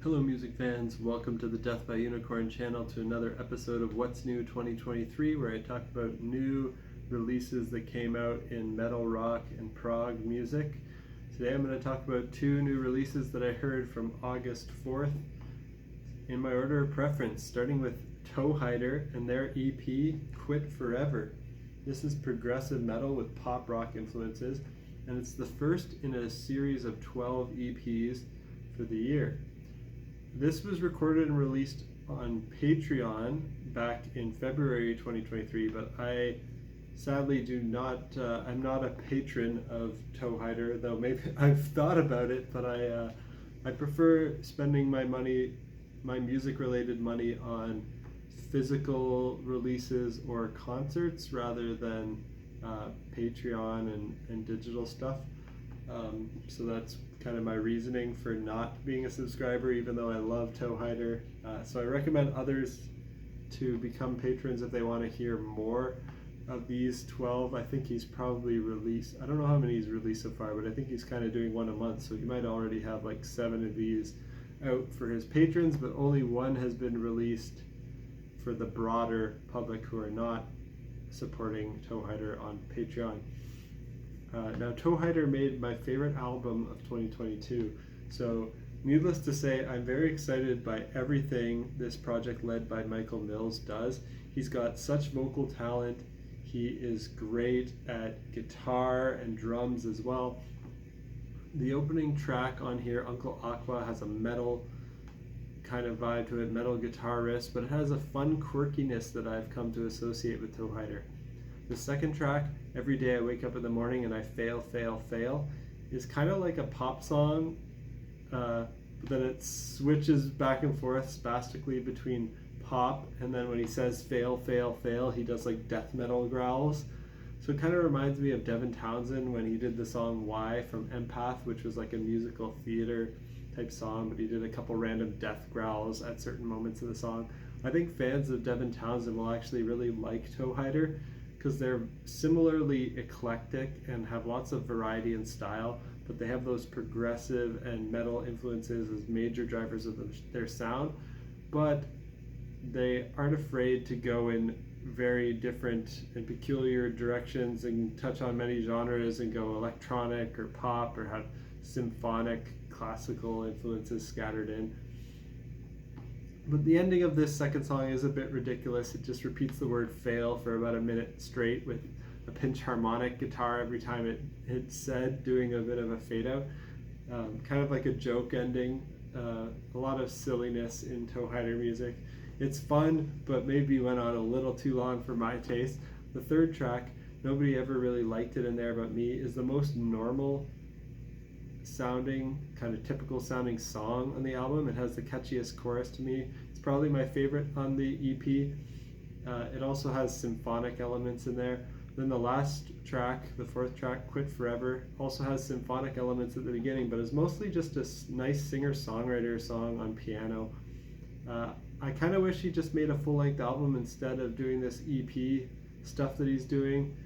Hello music fans, welcome to the Death by Unicorn channel, to another episode of What's New 2023, where I talk about new releases that came out in metal, rock, and prog music. Today I'm going to talk about two new releases that I heard from August 4th in my order of preference, starting with Toehider and their EP, Quit Forever. This is progressive metal with pop rock influences, and it's the first in a series of 12 EPs for the year. This was recorded and released on Patreon back in February 2023, but I sadly I'm not a patron of Toehider, though maybe I've thought about it, but I prefer spending my music-related money on physical releases or concerts rather than Patreon and digital stuff. So that's kind of my reasoning for not being a subscriber, even though I love Toehider. So I recommend others to become patrons if they want to hear more of these 12. I think he's probably released, I don't know how many he's released so far, but I think he's kind of doing one a month, so he might already have like 7 of these out for his patrons, but only one has been released for the broader public who are not supporting Toehider on Patreon. Now, Toehider made my favorite album of 2022, so needless to say, I'm very excited by everything this project led by Michael Mills does. He's got such vocal talent. He is great at guitar and drums as well. The opening track on here, Uncle Aqua, has a metal kind of vibe to it, metal guitar riffs, but it has a fun quirkiness that I've come to associate with Toehider. The second track, Every Day I Wake Up in the Morning and I Fail, Fail, Fail, is kind of like a pop song, but then it switches back and forth spastically between pop, and then when he says fail, fail, fail, he does like death metal growls. So it kind of reminds me of Devin Townsend when he did the song Why from Empath, which was like a musical theater type song, but he did a couple random death growls at certain moments of the song. I think fans of Devin Townsend will actually really like Toehider, because they're similarly eclectic and have lots of variety and style, but they have those progressive and metal influences as major drivers of their sound, but they aren't afraid to go in very different and peculiar directions and touch on many genres and go electronic or pop or have symphonic classical influences scattered in. But the ending of this second song is a bit ridiculous. It just repeats the word fail for about a minute straight with a pinch harmonic guitar every time it's said, doing a bit of a fade out. Kind of like a joke ending. A lot of silliness in Toehider music. It's fun, but maybe went on a little too long for my taste. The third track, Nobody Ever Really Liked It in There But Me, is the most normal sounding, kind of typical sounding song on the album. It has the catchiest chorus to me. It's probably my favorite on the EP. It also has symphonic elements in there. Then the last track, the fourth track, Quit Forever, also has symphonic elements at the beginning, but is mostly just a nice singer-songwriter song on piano. I kind of wish he just made a full-length album instead of doing this EP stuff that he's doing.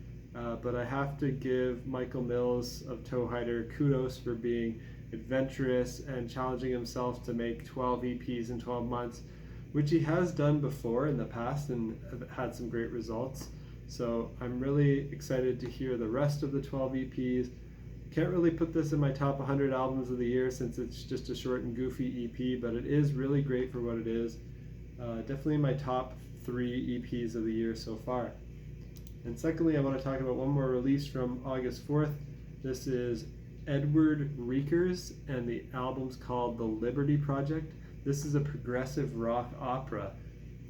But I have to give Michael Mills of Toehider kudos for being adventurous and challenging himself to make 12 EPs in 12 months, which he has done before in the past and had some great results. So I'm really excited to hear the rest of the 12 EPs. Can't really put this in my top 100 albums of the year since it's just a short and goofy EP, but it is really great for what it is. Definitely my top 3 EPs of the year so far. And secondly, I want to talk about one more release from August 4th. This is Edward Reekers, and the album's called The Liberty Project. This is a progressive rock opera.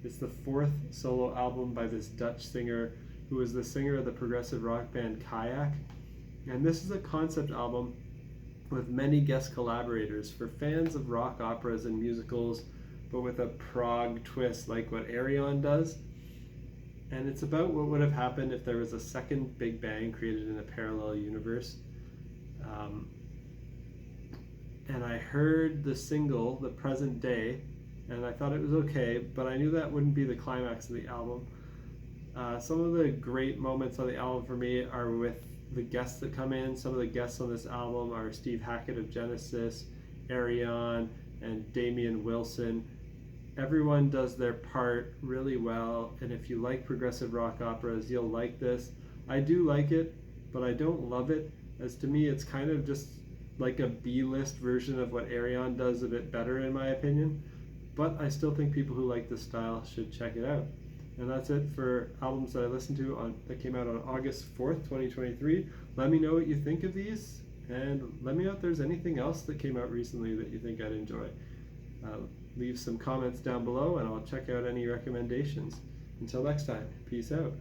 It's the 4th solo album by this Dutch singer who was the singer of the progressive rock band Kayak. And this is a concept album with many guest collaborators for fans of rock operas and musicals, but with a prog twist like what Arion does. And it's about what would have happened if there was a second Big Bang created in a parallel universe. And I heard the single, The Present Day, and I thought it was okay, but I knew that wouldn't be the climax of the album. Some of the great moments on the album for me are with the guests that come in. Some of the guests on this album are Steve Hackett of Genesis, Arion, and Damian Wilson. Everyone does their part really well, and if you like progressive rock operas, you'll like this. I do like it, but I don't love it, as to me it's kind of just like a B-list version of what Arion does a bit better in my opinion. But I still think people who like this style should check it out. And that's it for albums that I listened to that came out on August 4th, 2023. Let me know what you think of these, and let me know if there's anything else that came out recently that you think I'd enjoy. Leave some comments down below, and I'll check out any recommendations. Until next time, peace out.